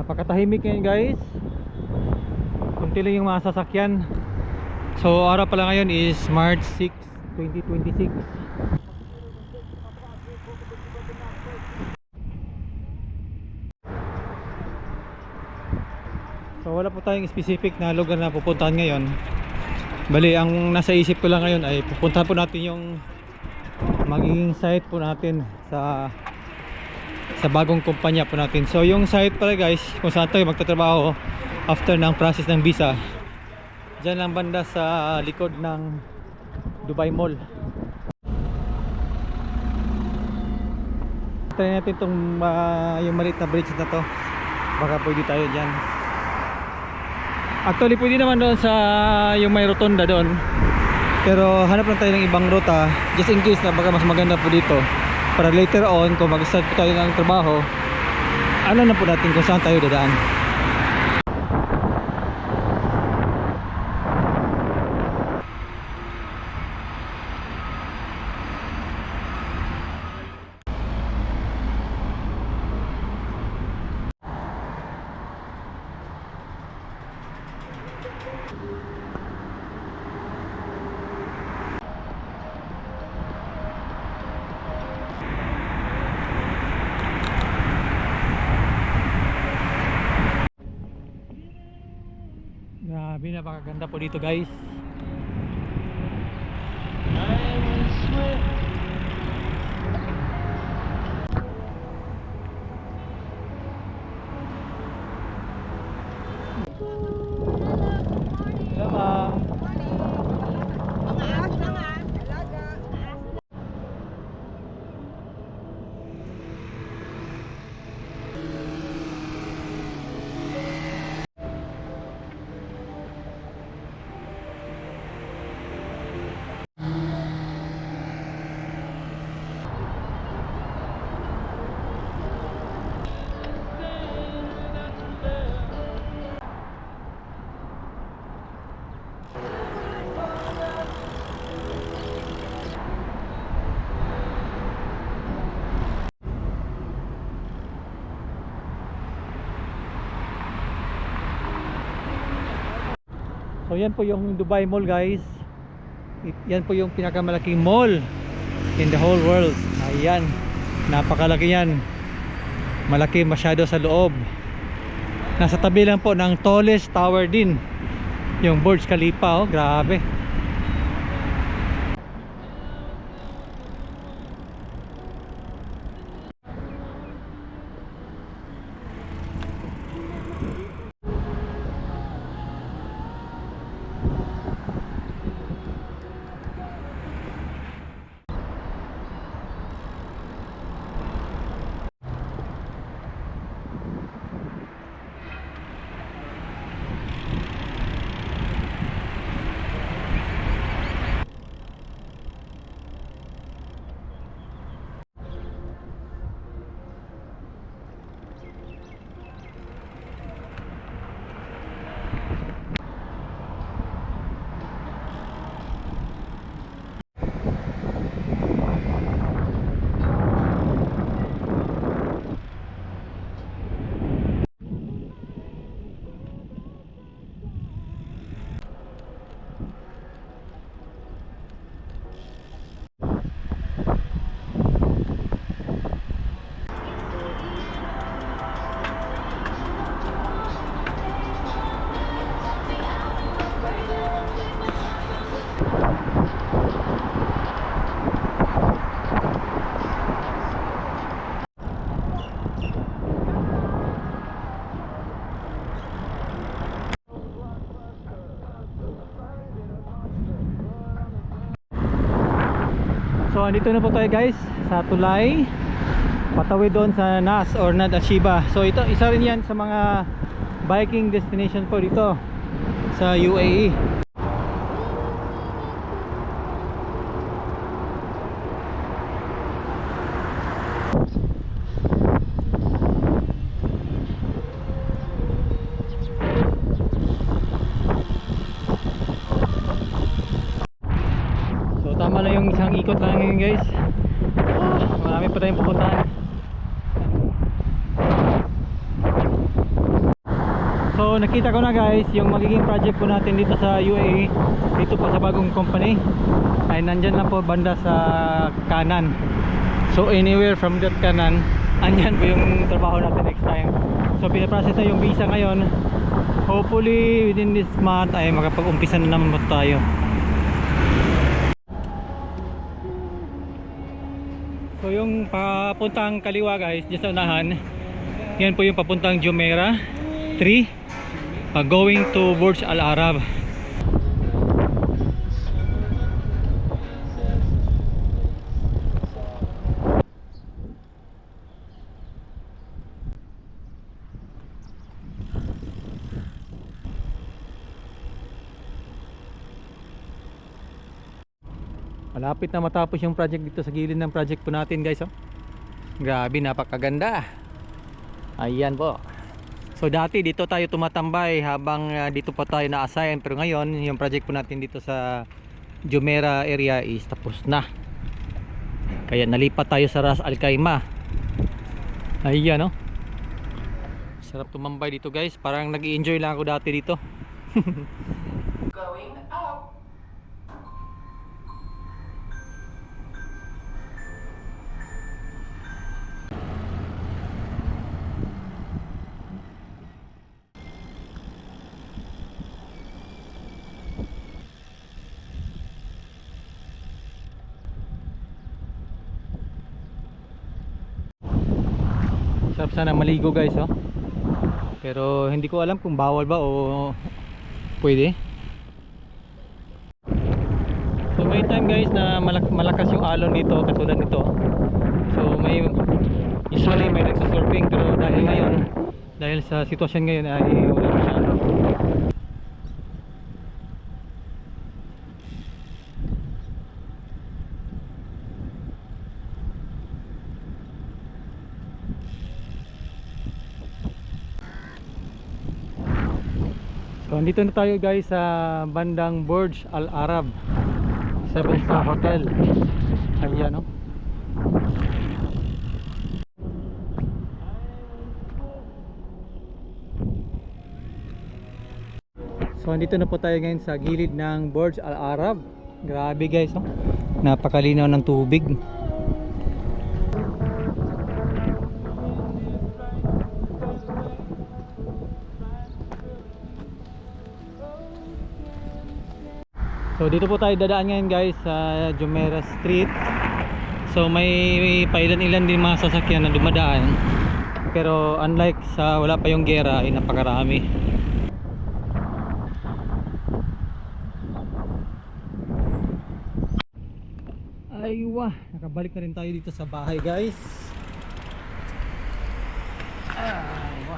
Napakatahimik ngayon guys. Kunti lang yung mga sasakyan. So araw pala ngayon is March 6, 2026. So wala po tayong specific na lugar na pupuntahan ngayon. Bali, ang nasa isip ko lang ngayon ay pupuntahan po natin yung magiging site po natin sa bagong kumpanya po natin. So yung site pala guys, kung saan tayo magtatrabaho after ng process ng visa, dyan lang banda sa likod ng Dubai Mall. Try natin itong yung maliit na bridge na to, baka pwede tayo dyan. Actually pwede naman doon sa yung may rotonda doon, pero hanap lang tayo ng ibang ruta just in case na baka mas maganda po dito, para later on kung mag-start po tayo ng trabaho, alam na po natin kung saan tayo dadaan. Grabe, napakaganda po dito guys. Hello ma'am. So yan po yung Dubai Mall guys. Yan po yung pinakamalaking mall in the whole world. Ayan, napakalaki yan. Malaki masyado sa loob. Nasa tabi lang po ng tallest tower din, yung Burj Khalifa. Oh, grabe. So andito na po tayo guys sa tulay, patawid doon sa Nas or Nad Shiba. So ito, isa rin yan sa mga biking destination po dito sa UAE. Tama na yung isang ikot lang ngayon guys. Marami pa tayong pupuntahan. So nakita ko na guys yung magiging project po natin dito sa UAE, dito po sa bagong company ay nandyan na po banda sa kanan. So anywhere from that kanan, andyan po yung trabaho natin next time. So pinaprocess na yung visa ngayon. Hopefully within this month ay makapag-umpisa na naman po tayo. So yung papuntang kaliwa guys, dyan sa unahan, yan po yung papuntang Jumeirah 3, going to Burj Al Arab. Malapit na matapos yung project dito sa gilid ng project po natin guys, oh. Grabe, napakaganda. Ayan po. So dati dito tayo tumatambay habang dito pa tayo na-assign, pero ngayon yung project po natin dito sa Jumeirah area is tapos na. Kaya nalipat tayo sa Ras Al Khaimah. Ayan, oh. Sarap tumambay dito guys, parang nag-i-enjoy lang ako dati dito. Going up. Sarap sana maligo guys, oh. Pero hindi ko alam kung bawal ba o pwede. So may time guys na malakas yung alon dito katulad nito. So may usually may nagsusurfing, pero dahil ngayon, dahil sa sitwasyon ngayon ay wala masyado. So andito na tayo guys sa bandang Burj Al Arab, 7-star hotel. Ayan, no? So andito na po tayo ngayon sa gilid ng Burj Al Arab. Grabe guys, no? Napakalinaw ng tubig. So dito po tayo dadaan ngayon guys sa Jumeirah Street. So may pailan-ilan din mga sasakyan na dumadaan. Pero unlike sa wala pa yung gera ay napakarami. Aywa, nakabalik na rin tayo dito sa bahay guys. Aywa.